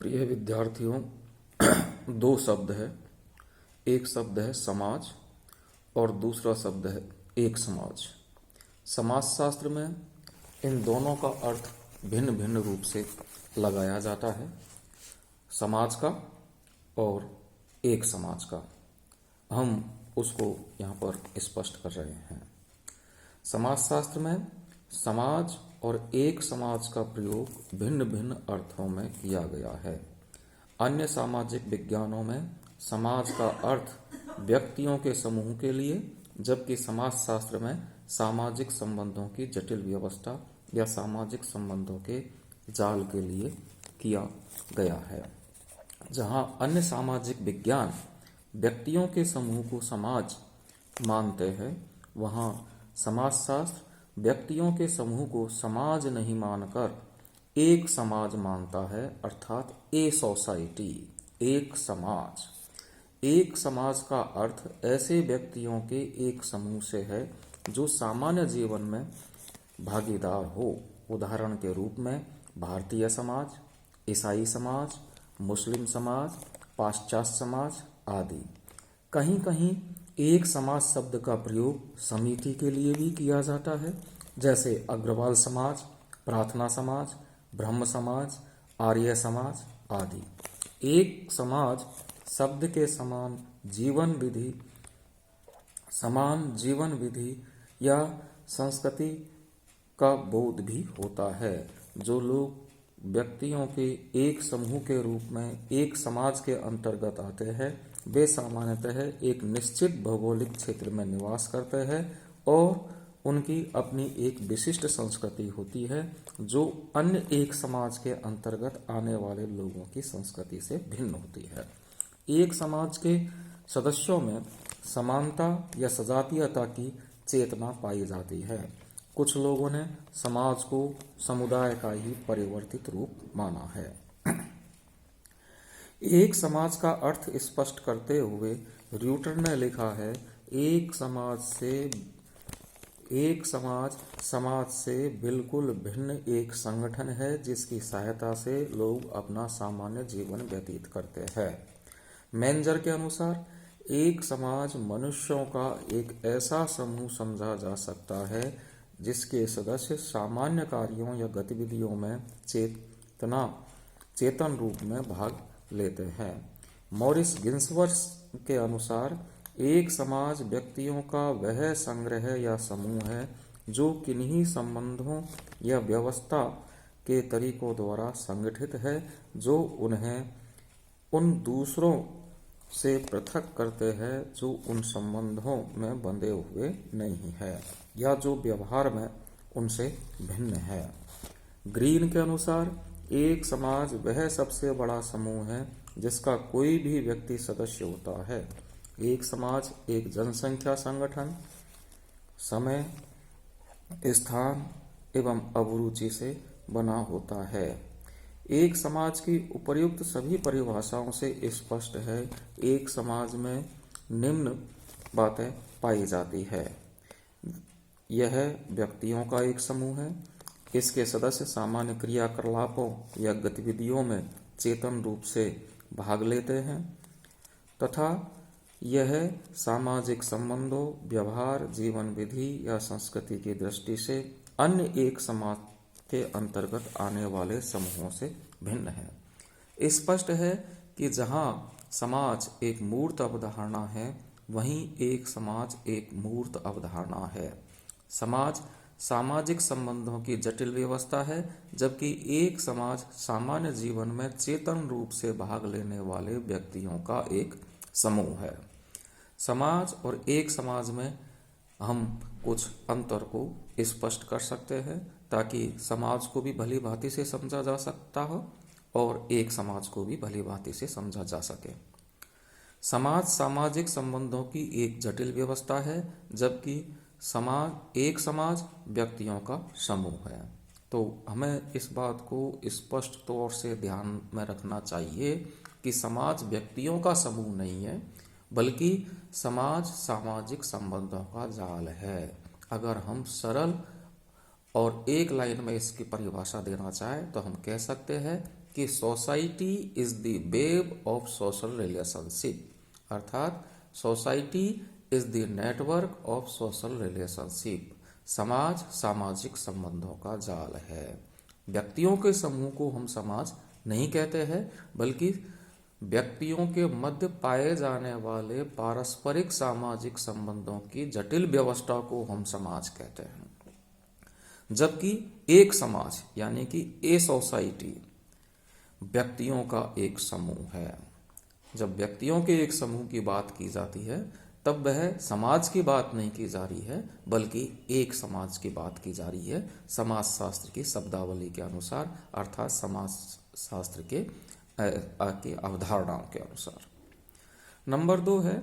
प्रिय विद्यार्थियों, दो शब्द है। एक शब्द है समाज और दूसरा शब्द है एक समाज। समाजशास्त्र में इन दोनों का अर्थ भिन्न भिन्न रूप से लगाया जाता है, समाज का और एक समाज का। हम उसको यहाँ पर स्पष्ट कर रहे हैं। समाजशास्त्र में समाज और एक समाज का प्रयोग भिन्न भिन्न अर्थों में किया गया है। अन्य सामाजिक विज्ञानों में समाज का अर्थ व्यक्तियों के समूह के लिए, जबकि समाजशास्त्र में सामाजिक संबंधों की जटिल व्यवस्था या सामाजिक संबंधों के जाल के लिए किया गया है। जहाँ अन्य सामाजिक विज्ञान व्यक्तियों के समूह को समाज मानते हैं, वहाँ समाजशास्त्र व्यक्तियों के समूह को समाज नहीं मानकर एक समाज मानता है, अर्थात ए सोसाइटी, एक समाज। एक समाज का अर्थ ऐसे व्यक्तियों के एक समूह से है जो सामान्य जीवन में भागीदार हो। उदाहरण के रूप में भारतीय समाज, ईसाई समाज, मुस्लिम समाज, पाश्चात्य समाज आदि। कहीं कहीं एक समाज शब्द का प्रयोग समिति के लिए भी किया जाता है, जैसे अग्रवाल समाज, प्रार्थना समाज, ब्रह्म समाज, आर्य समाज आदि। एक समाज शब्द के समान जीवन विधि या संस्कृति का बोध भी होता है। जो लोग व्यक्तियों के एक समूह के रूप में एक समाज के अंतर्गत आते हैं, वे सामान्यतः एक निश्चित भौगोलिक क्षेत्र में निवास करते हैं और उनकी अपनी एक विशिष्ट संस्कृति होती है, जो अन्य एक समाज के अंतर्गत आने वाले लोगों की संस्कृति से भिन्न होती है। एक समाज के सदस्यों में समानता या सजातीयता की चेतना पाई जाती है। कुछ लोगों ने समाज को समुदाय का ही परिवर्तित रूप माना है। एक समाज का अर्थ स्पष्ट करते हुए र्यूटर ने लिखा है, एक समाज से बिल्कुल भिन्न एक संगठन है जिसकी सहायता से लोग अपना सामान्य जीवन व्यतीत करते हैं। मेंजर के अनुसार एक समाज मनुष्यों का एक ऐसा समूह समझा जा सकता है जिसके सदस्य सामान्य कार्यों या गतिविधियों में चेतन रूप में भाग लेते हैं। मॉरिस गिन्सवर्थ के अनुसार एक समाज व्यक्तियों का वह संग्रह या समूह है जो किन्हीं संबंधों या व्यवस्था के तरीकों द्वारा संगठित है, जो उन्हें उन दूसरों से पृथक करते हैं जो उन संबंधों में बंधे हुए नहीं है या जो व्यवहार में उनसे भिन्न है। ग्रीन के अनुसार एक समाज वह सबसे बड़ा समूह है जिसका कोई भी व्यक्ति सदस्य होता है। एक समाज एक जनसंख्या संगठन, समय, स्थान एवं अभिरुचि से बना होता है। एक समाज की उपर्युक्त सभी परिभाषाओं से स्पष्ट है। एक समाज में निम्न बातें पाई जाती है। यह व्यक्तियों का एक समूह है। इसके सदस्य सामान्य क्रियाकलापों या गतिविधियों में चेतन रूप से भाग लेते हैं तथा यह सामाजिक संबंधों, व्यवहार, जीवन विधि या संस्कृति की दृष्टि से अन्य एक समाज के अंतर्गत आने वाले समूहों से भिन्न है। स्पष्ट है कि जहाँ समाज एक मूर्त अवधारणा है, वहीं एक समाज एक मूर्त अवधारणा है। समाज सामाजिक संबंधों की जटिल व्यवस्था है, जबकि एक समाज सामान्य जीवन में चेतन रूप से भाग लेने वाले व्यक्तियों का एक समूह है। समाज और एक समाज में हम कुछ अंतर को स्पष्ट कर सकते हैं ताकि समाज को भी भली भांति से समझा जा सकता हो और एक समाज को भी भली भांति से समझा जा सके। समाज सामाजिक संबंधों की एक जटिल व्यवस्था है, जबकि एक समाज व्यक्तियों का समूह है। तो हमें इस बात को स्पष्ट तौर से ध्यान में रखना चाहिए कि समाज व्यक्तियों का समूह नहीं है, बल्कि समाज सामाजिक संबंधों का जाल है। अगर हम सरल और एक लाइन में इसकी परिभाषा देना चाहें तो हम कह सकते हैं कि society is the web of social relationship, अर्थात society is the network of social relationship, समाज सामाजिक संबंधों का जाल है। व्यक्तियों के समूह को हम समाज नहीं कहते हैं, बल्कि व्यक्तियों के मध्य पाए जाने वाले पारस्परिक सामाजिक संबंधों की जटिल व्यवस्था को हम समाज कहते हैं। जबकि एक समाज यानी कि ए सोसाइटी व्यक्तियों का एक समूह है। जब व्यक्तियों के एक समूह की बात की जाती है तब वह समाज की बात नहीं की जा रही है, बल्कि एक समाज की बात की जा रही है समाज शास्त्र की शब्दावली के अनुसार, अर्थात समाज शास्त्र के अवधारणाओं के अनुसार। नंबर 2 है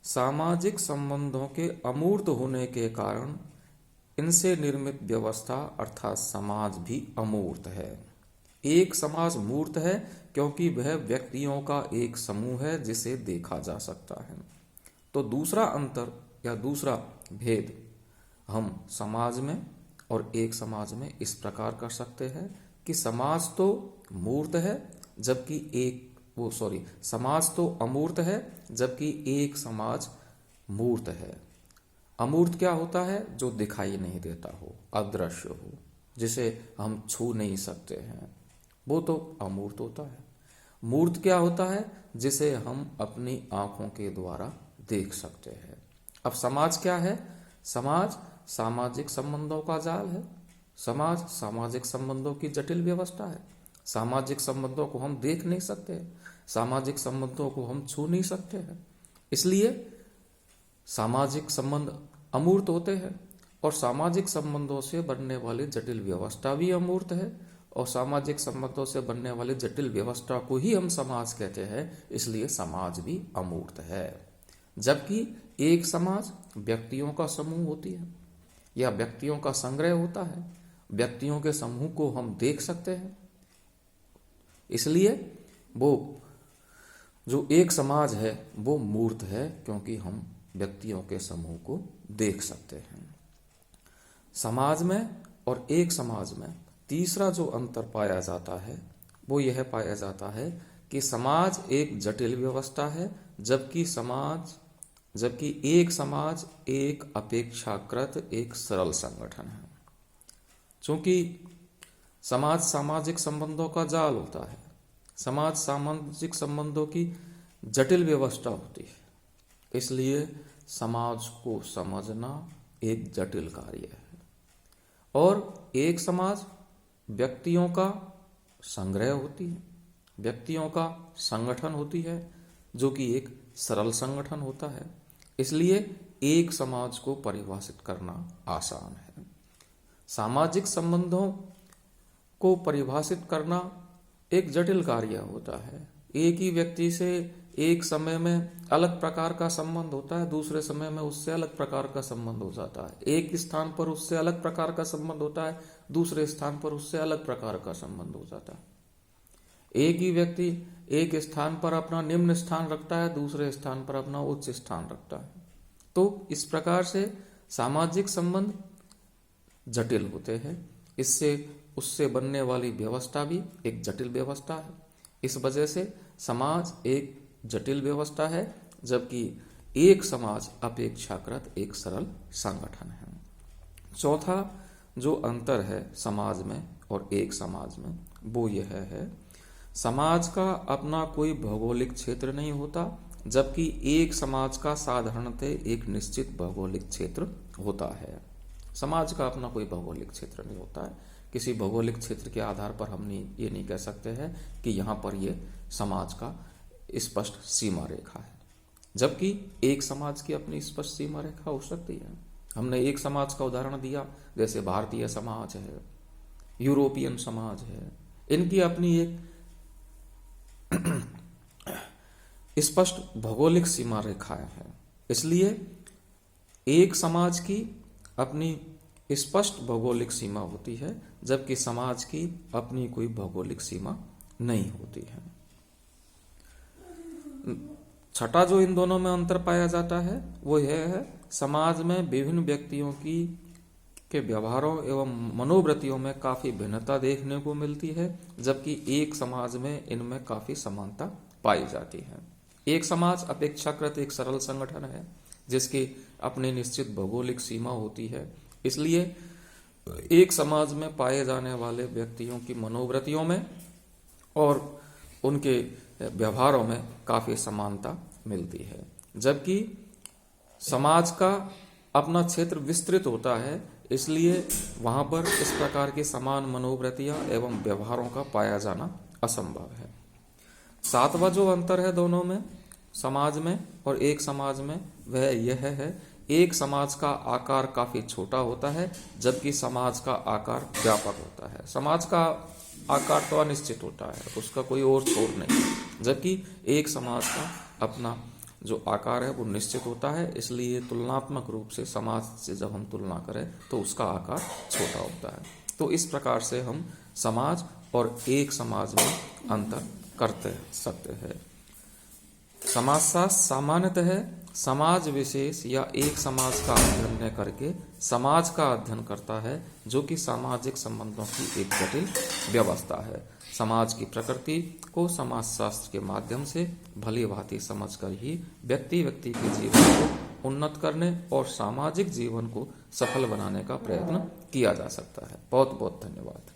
सामाजिक संबंधों के अमूर्त होने के कारण इनसे निर्मित व्यवस्था अर्थात समाज भी अमूर्त है। एक समाज मूर्त है क्योंकि वह व्यक्तियों का एक समूह है जिसे देखा जा सकता है। तो दूसरा अंतर या दूसरा भेद हम समाज में और एक समाज में इस प्रकार कर सकते हैं कि समाज तो मूर्त है जबकि समाज तो अमूर्त है जबकि एक समाज मूर्त है। अमूर्त क्या होता है? जो दिखाई नहीं देता हो, अदृश्य हो, जिसे हम छू नहीं सकते हैं, वो तो अमूर्त होता है। मूर्त क्या होता है? जिसे हम अपनी आंखों के द्वारा देख सकते हैं। अब समाज क्या है? समाज सामाजिक संबंधों का जाल है। समाज सामाजिक संबंधों की जटिल व्यवस्था है। सामाजिक संबंधों को हम देख नहीं सकते, सामाजिक संबंधों को हम छू नहीं सकते हैं, इसलिए सामाजिक संबंध अमूर्त होते हैं। और सामाजिक संबंधों से बनने वाली जटिल व्यवस्था भी अमूर्त है, और सामाजिक संबंधों से बनने वाली जटिल व्यवस्था को ही हम समाज कहते हैं, इसलिए समाज भी अमूर्त है। जबकि एक समाज व्यक्तियों का समूह होती है या व्यक्तियों का संग्रह होता है, व्यक्तियों के समूह को हम देख सकते हैं, इसलिए वो जो एक समाज है वो मूर्त है क्योंकि हम व्यक्तियों के समूह को देख सकते हैं। समाज में और एक समाज में तीसरा जो अंतर पाया जाता है वो यह पाया जाता है कि समाज एक जटिल व्यवस्था है जबकि एक समाज एक अपेक्षाकृत एक सरल संगठन है। चूंकि समाज सामाजिक संबंधों का जाल होता है, समाज सामाजिक संबंधों की जटिल व्यवस्था होती है, इसलिए समाज को समझना एक जटिल कार्य है। और एक समाज व्यक्तियों का संग्रह होती है, व्यक्तियों का संगठन होती है, जो कि एक सरल संगठन होता है, इसलिए एक समाज को परिभाषित करना आसान है। सामाजिक संबंधों को परिभाषित करना एक जटिल कार्य होता है। एक ही व्यक्ति से एक समय में अलग प्रकार का संबंध होता है, दूसरे समय में उससे अलग प्रकार का संबंध हो जाता है। एक स्थान पर उससे अलग प्रकार का संबंध होता है, दूसरे स्थान पर उससे अलग प्रकार का संबंध हो जाता है। एक ही व्यक्ति एक स्थान पर अपना निम्न स्थान रखता है, दूसरे स्थान पर अपना उच्च स्थान रखता है। तो इस प्रकार से सामाजिक संबंध जटिल होते हैं, इससे उससे बनने वाली व्यवस्था भी एक जटिल व्यवस्था है। इस वजह से समाज एक जटिल व्यवस्था है जबकि एक समाज अपेक्षाकृत एक सरल संगठन है। चौथा जो अंतर है समाज में और एक समाज में वो यह है, समाज का अपना कोई भौगोलिक क्षेत्र नहीं होता जबकि एक समाज का साधारणतः एक निश्चित भौगोलिक क्षेत्र होता है। समाज का अपना कोई भौगोलिक क्षेत्र नहीं होता है। किसी भौगोलिक क्षेत्र के आधार पर हम ये नहीं कह सकते हैं कि यहाँ पर ये समाज का स्पष्ट सीमा रेखा है, जबकि एक समाज की अपनी स्पष्ट सीमा रेखा हो सकती है। हमने एक समाज का उदाहरण दिया, जैसे भारतीय समाज है, यूरोपियन समाज है, इनकी अपनी एक स्पष्ट भौगोलिक सीमा रेखाएं हैं, इसलिए एक समाज की अपनी स्पष्ट भौगोलिक सीमा होती है जबकि समाज की अपनी कोई भौगोलिक सीमा नहीं होती है। छठा जो इन दोनों में अंतर पाया जाता है वो यह है, समाज में विभिन्न व्यक्तियों के व्यवहारों एवं मनोवृत्तियों में काफी भिन्नता देखने को मिलती है, जबकि एक समाज में इनमें काफी समानता पाई जाती है। एक समाज अपेक्षाकृत एक सरल संगठन है जिसकी अपनी निश्चित भौगोलिक सीमा होती है, इसलिए एक समाज में पाए जाने वाले व्यक्तियों की मनोवृत्तियों में और उनके व्यवहारों में काफी समानता मिलती है। जबकि समाज का अपना क्षेत्र विस्तृत होता है, इसलिए वहां पर इस प्रकार की समान मनोवृत्तियां एवं व्यवहारों का पाया जाना असंभव है। सातवां जो अंतर है दोनों में, समाज में और एक समाज में, वह यह है एक समाज का आकार काफी छोटा होता है जबकि समाज का आकार व्यापक होता है। समाज का आकार तो अनिश्चित होता है, उसका कोई और छोर नहीं, जबकि एक समाज का अपना जो आकार है वो निश्चित होता है, इसलिए तुलनात्मक रूप से समाज से जब हम तुलना करें तो उसका आकार छोटा होता है। तो इस प्रकार से हम समाज और एक समाज में अंतर करते सकते हैं। समाजशास्त्र सामान्यतः समाज विशेष या एक समाज का अध्ययन न करके समाज का अध्ययन करता है, जो कि सामाजिक संबंधों की एक जटिल व्यवस्था है। समाज की प्रकृति को समाजशास्त्र के माध्यम से भली भांति समझकर ही व्यक्ति के जीवन को उन्नत करने और सामाजिक जीवन को सफल बनाने का प्रयत्न किया जा सकता है। बहुत बहुत धन्यवाद।